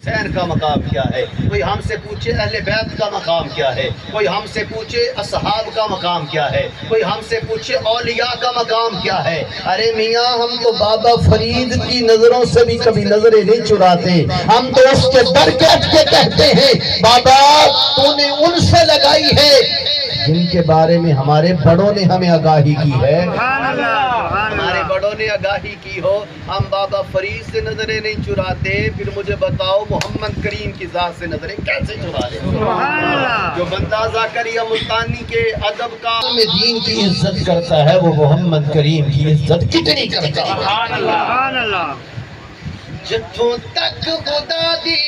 حسین کا مقام کیا ہے، کوئی ہم سے پوچھے اہل بیت کا مقام کیا ہے، کوئی ہم سے پوچھے اصحاب کا مقام کیا ہے، کوئی ہم سے پوچھے اولیاء کا مقام کیا ہے۔ ارے میاں ہم تو بابا فرید کی نظروں سے بھی کبھی نظریں نہیں چراتے، ہم تو اس کے در بیٹھ کے کہتے ہیں بابا تو نے ان سے لگائی ہے جن کے بارے میں ہمارے بڑوں نے ہمیں آگاہی کی ہے، ہمارے بڑوں نے آگاہی کی ہو۔ ہم بابا فرید سے نظریں نہیں چراتے، پھر مجھے بتاؤ محمد کریم کی ذات سے نظریں کیسے چرا لیں؟ جو بندہ زکریا ملتانی کے ادب کا دین کی عزت کرتا ہے وہ محمد کریم کی عزت کتنی کرتا ہے۔ جتوں تک خدا دی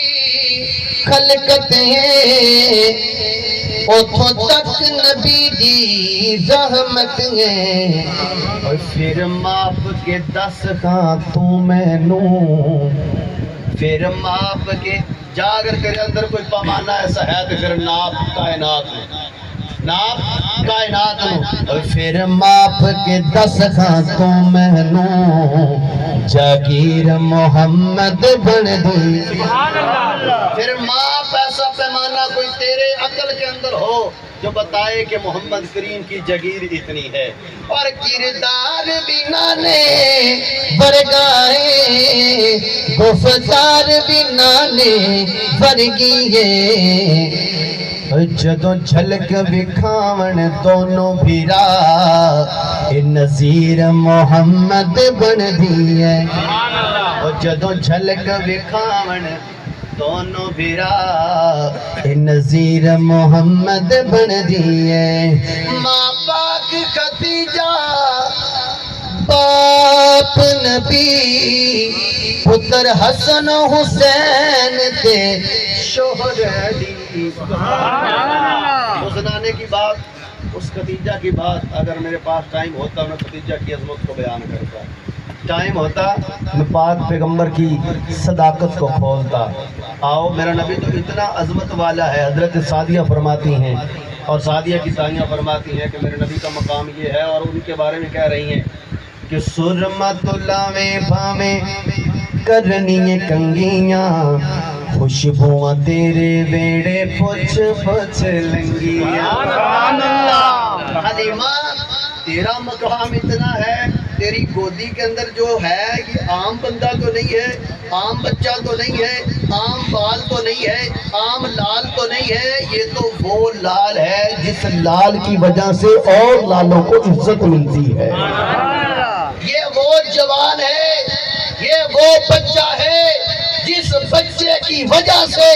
خلقت ہے اتھوں تک نبی دی زحمت ہے، اور پھر ماپ کے دس خاں تو میں نوں، پھر ماپ کے جا اگر تیرے اندر کوئی پیمانہ ایسا ہے تو پھر ناپ کائنات میں، ناپ کائنات میں، اور پھر ماپ کے دس خاں تو میں نوں جاگیر محمد بن دی۔ پھر ماپ ایسا پیمانہ کوئی تیرے عقل کے اندر ہو جو بتائے کہ محمد کریم کی جگیر اتنی ہے، اور کردار بھی نانے برگائے گفتار بھی نانے برگی ہے، جدوں جھلک بکھاون دونوں بھیرا نظیر محمد بن دی ہے، اور جدوں جھلک بکھاون دونوں بھیرا نظیر محمد بن دی ہے۔ ماں پاک خدیجہ باپ نبی پتر حسن حسین تے شوہر علی۔ اس زمانے کی بات، اس خدیجہ کی بات اگر میرے پاس ٹائم ہوتا میں خدیجہ کی عظمت کو بیان کرتا، ٹائم ہوتا میں پاک پیغمبر کی صداقت کو کھولتا۔ آؤ میرا نبی تو اتنا عظمت والا ہے، حضرت سعدیہ فرماتی ہیں اور سعدیہ کی تائیاں فرماتی ہیں کہ میرے نبی کا مقام یہ ہے، اور ان کے بارے میں کہہ رہی ہیں کہ سرمت لاویں بھاویں کرنی کنگیاں خوشبواں تیرے بیڑے پوچھ پوچھ لنگیاں۔ حلیمہ تیرا مقام اتنا ہے، تیری گودی کے اندر جو ہے یہ عام بندہ تو نہیں ہے، عام بچہ تو نہیں ہے، عام بال تو نہیں ہے، عام لال تو نہیں ہے، یہ تو وہ لال ہے جس لال کی وجہ سے اور لالوں کو عزت ملتی ہے۔ یہ وہ جوان ہے، یہ وہ بچہ ہے جس بچے کی وجہ سے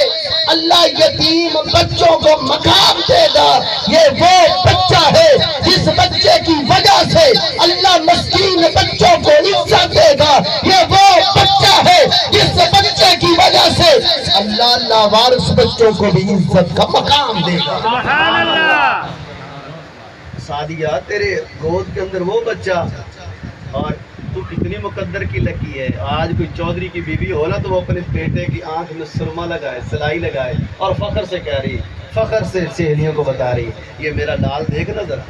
اللہ یتیم بچوں کو مقام دے گا، یہ وہ بچہ ہے جس بچے کی وجہ سے اللہ مسکین بچوں کو عزت دے گا، یہ وہ بچہ ہے جس بچے کی وجہ سے اللہ لاوارث بچوں کو بھی عزت کا مقام دے گا۔ سعدیہ تیرے گود کے اندر وہ بچہ، اور تو کتنی مقدر کی لکی ہے۔ آج کوئی چودھری کی بیوی ہو نا تو وہ اپنے بیٹے کی آنکھ میں سرما لگائے، سلائی لگائے، اور فخر سے کہہ رہی، فخر سے سہیلیوں کو بتا رہی یہ میرا لال دیکھنا ذرا،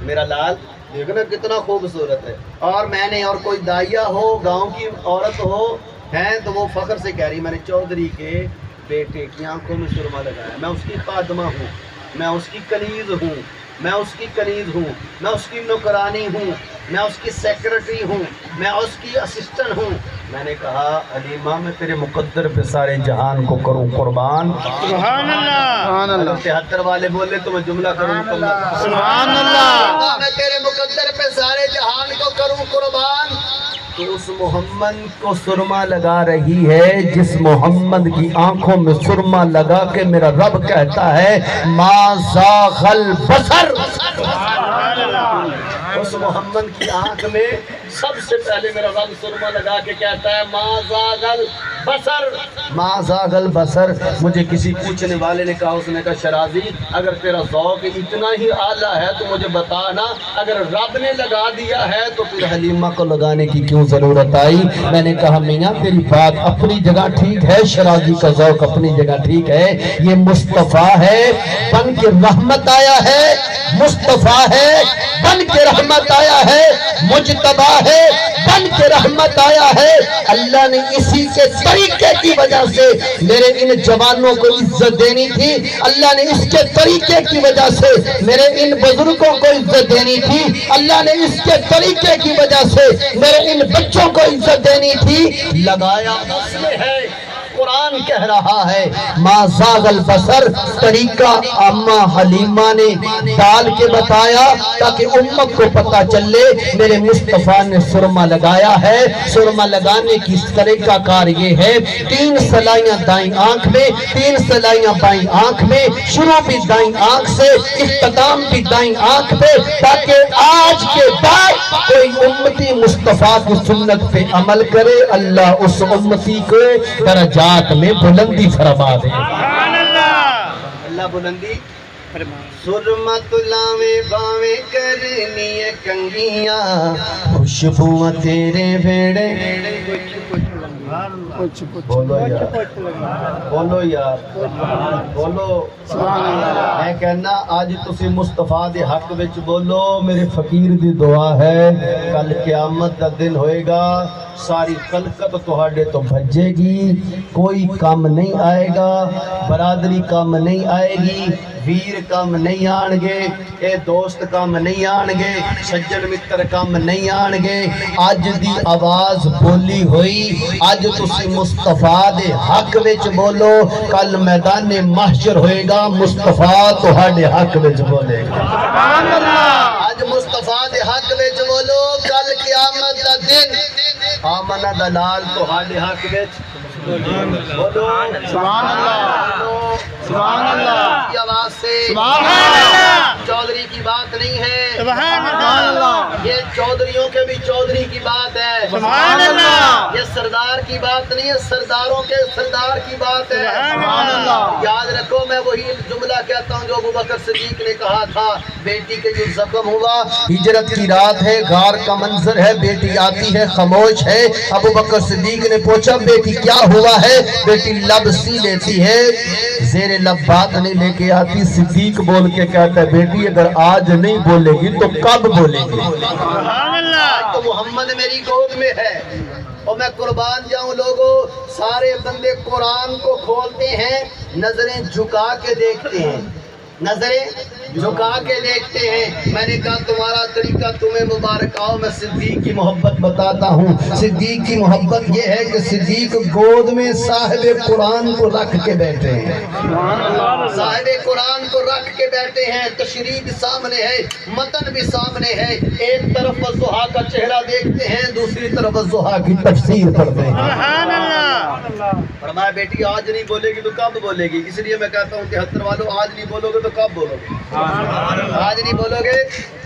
میرا لال دیکھنا کتنا خوبصورت ہے۔ اور میں نے اور کوئی دائیا ہو، گاؤں کی عورت ہو ہیں تو وہ فخر سے کہہ رہی میں نے چودھری کے بیٹے کی آنکھوں میں سرما لگایا، میں اس کی خادمہ ہوں، میں اس کی کنیز ہوں، میں اس کی کنیز ہوں، میں اس کی نوکرانی ہوں، میں اس کی سیکرٹری ہوں، میں اس کی اسسٹنٹ ہوں۔ میں نے کہا حلیمہ میں تیرے مقدر پہ سارے جہان کو کروں قربان۔ سبحان اللہ۔ 73 والے بولے تو میں جملہ کروں مکمل۔ سبحان اللہ۔ میں تیرے مقدر پہ سارے جہان کو کروں قربان۔ تو اس محمد کو سرما لگا رہی ہے جس محمد کی آنکھوں میں سرما لگا کے میرا رب کہتا ہے ما زاغ البصر۔ اس محمد کی آنکھ میں سب سے پہلے میرا رب سرما لگا کے کہتا ہے ما زاغ البصر، ما زاغ البصر۔ مجھے کسی پوچھنے والے نے کہا، اس نے کہا شرازی اگر تیرا ذوق اتنا ہی اعلیٰ ہے تو مجھے بتانا، اگر رب نے لگا دیا ہے تو پھر حلیمہ کو لگانے کی کیوں ضرورت آئی؟ میں نے کہا میاں تیری بات اپنی جگہ ٹھیک ہے، شرازی کا ذوق اپنی جگہ ٹھیک ہے، یہ مصطفیٰ ہے بن کے رحمت آیا ہے، مصطفیٰ ہے بن کے رحمت آیا ہے، مجتبیٰ ہے، بن کے رحمت آیا ہے۔ اللہ نے اسی کے طریقے کی وجہ سے میرے ان جوانوں کو عزت دینی تھی، اللہ نے اس کے طریقے کی وجہ سے میرے ان بزرگوں کو عزت دینی تھی، اللہ نے اس کے طریقے کی وجہ سے میرے ان بچوں کو عزت دینی تھی۔ لگایا اس میں ہے، قرآن کہہ رہا ہے ما زاغ البصر، طریقہ اما حلیمہ نے ڈال کے بتایا تاکہ امت کو پتہ چلے میرے مصطفیٰ نے سرما لگایا ہے۔ سرما لگانے کی طریقہ کار یہ ہے، 3 سلائیاں دائیں آنکھ میں، 3 سلائیاں بائیں آنکھ میں، شروع بھی دائیں آنکھ سے، اختتام بھی دائیں آنکھ پہ، تاکہ آج کے بعد کوئی امتی مصطفیٰ کی سنت پہ عمل کرے، اللہ اس امتی کو درجات میں بلندی فرما دے۔ اللہ بلندی سرمت لاویں باویں کرنی کنگیاں، خوشبو تیرے بیڑے۔ بولو یار، بولو یار، بولو۔ میں کہنا آج تسی مصطفیٰ دے حق وچ بولو، میرے فقیر دی دعا ہے، کل قیامت دا دن ہوئے گا، ساری خلقت تہاڈے تو بھجے گی، کوئی کام نہیں آئے گا، برادری کام نہیں آئے گی، ویر کام نہیں آن گے، اے دوست کام نہیں آن گے، سجن متر کام نہیں آن گے۔ آج دی آواز بولی ہوئی، آج تسی مصطفیٰ دے حق وچ بولو، کل میدان محشر ہوئے گا، مصطفیٰ تہاڈے حق وچ بولے گا۔ آج مصطفیٰ دے حق وچ بولو، کل قیامت دا دن آمنہ دلال تہاڈے حق وچ بولو۔ سبحان اللہ، سبحان اللہ کی آواز سے سبحان اللہ۔ چودھری کی بات نہیں ہے، سبحان اللہ، یہ چودھریوں کے بھی چودھری کی بات ہے، سبحان اللہ، یہ سردار کی بات نہیں ہے، سرداروں کے سردار کی بات ہے، سبحان اللہ۔ یاد رکھو، میں وہی جملہ کہتا ہوں جو ابوبکر صدیق نے کہا تھا، بیٹی کے جو زخم ہوا، ہجرت کی رات ہے، غار کا منظر ہے، بیٹی آتی ہے خاموش ہے، ابوبکر صدیق نے پوچھا بیٹی کیا ہوا ہے؟ بیٹی لب سی لیتی ہے، زیر لب بات نہیں لے کے آتی۔ صدیق بول کے کہتا ہے بیٹی اگر آج نہیں بولے گی تو کب بولے گی؟ تو محمد میری گود میں ہے اور میں قربان جاؤں۔ لوگوں، سارے بندے قرآن کو کھولتے ہیں، نظریں جھکا کے دیکھتے ہیں، نظریں جھکا کے دیکھتے ہیں۔ میں نے کہا تمہارا طریقہ تمہیں مبارک، آؤ میں صدیق کی محبت بتاتا ہوں۔ صدیق کی محبت یہ ہے کہ صدیق گود میں صاحب قرآن کو رکھ کے بیٹھے ہیں، صاحب قرآن کو رکھ کے بیٹھے ہیں، تشریح بھی سامنے ہے، متن بھی سامنے ہے، ایک طرف والضحیٰ کا چہرہ دیکھتے ہیں، دوسری طرف والضحیٰ کی تفسیر پڑھتے ہیں۔ فرمایا بیٹی آج نہیں بولے گی تو کب بولے گی؟ اس لیے میں کہتا ہوں 73 والوں، آج نہیں بولو گے تو کب بولو گے؟ آج نہیں بولو گے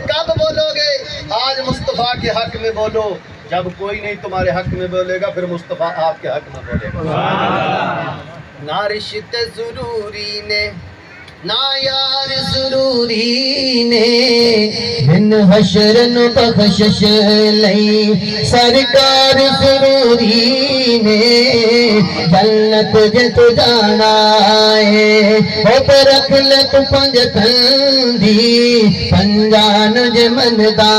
کب بولو گے؟ آج مصطفیٰ کے حق میں بولو، جب کوئی نہیں تمہارے حق میں بولے گا پھر مصطفیٰ آپ کے حق میں بولے گا۔ نہ رشتے ضروری نے، نہ یار ضروری نے، من حشر نو بخشش لئی سرکار ضروری نے، جنت جے تو جانا ہے او تے رکھ لے تو پنج تھندی، پنجان جے مندا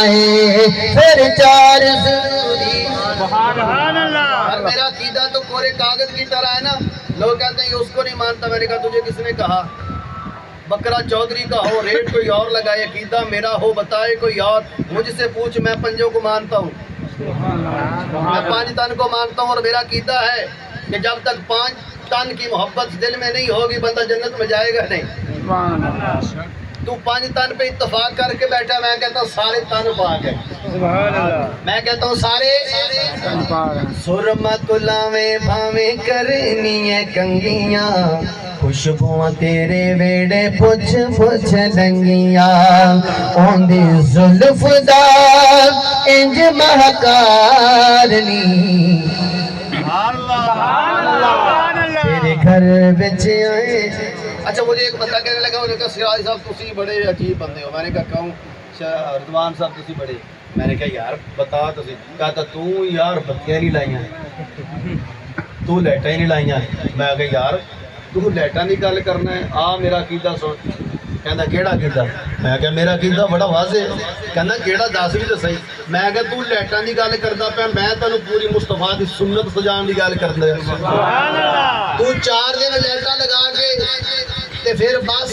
ہے پھر 4 ضروری۔ سبحان اللہ۔ میرا عقیدہ تو کورے کاغذ کی طرح ہے نا، لوگ کہتے ہیں اس کو نہیں مانتا، میں نے کہا تجھے کس نے کہا؟ بکرا چودھری کا ہو ریٹ کوئی اور لگائے، عقیدہ میرا ہو بتائے کوئی اور، مجھ سے پوچھ، میں پنجوں کو مانتا ہوں، میں 5 تن کو مانتا ہوں، اور میرا عقیدہ ہے کہ جب تک 5 تن کی محبت دل میں نہیں ہوگی بندہ جنت میں جائے گا نہیں۔ تو 5 تن پہ اتفاق کر کے بیٹھا، میں کہتا ہوں سارے تن پاک ہیں، میں کہتا ہوں سارے سرمت لاویں بھاویں کرنی ہے کنگیاں، خوشبو تیرے ویڑے پوچھ پوچھ لنگیاں، اوندی زلف دا انج مہکارنی، تیرے گھر بچ آئے۔ اچھا مجھے ایک بندہ کہنے لگا، انہوں نے کہا سراج صاحب تسی بڑے عجیب بندے ہو، میں نے کہا کہوں؟ رضوان صاحب تسی بڑے، میں نے کہا یار بتا تسی، کہتا تو یار بتیاں نہیں لائیاں، تو لیٹاں ہی نہیں لائیاں، میں کہا یار تو لیٹاں نہیں گل کرنا ہے، میرا عقیدہ سن، ਕਹਿੰਦਾ ਕਿਹੜਾ ਕੀਤਾ? ਮੈਂ ਕਿਹਾ ਮੇਰਾ ਕੀਤਾ ਬੜਾ ਵਾਜ਼ੇ। ਕਹਿੰਦਾ ਕਿਹੜਾ ਦੱਸ ਵੀ ਤਾਂ ਸਹੀ। ਮੈਂ ਕਿਹਾ ਤੂੰ ਲਾਈਟਾਂ ਦੀ ਗੱਲ ਕਰਦਾ ਪਿਆ, ਮੈਂ ਤੈਨੂੰ ਪੂਰੀ ਮੁਸਤਫਾ ਦੀ ਸੁਨਨਤ ਸਜਾਉਣ ਦੀ ਗੱਲ ਕਰਦਾ। ਤੂੰ 4 ਦਿਨ ਲਾਈਟਾਂ ਲਗਾ ਕੇ ਤੇ ਫਿਰ ਬਸ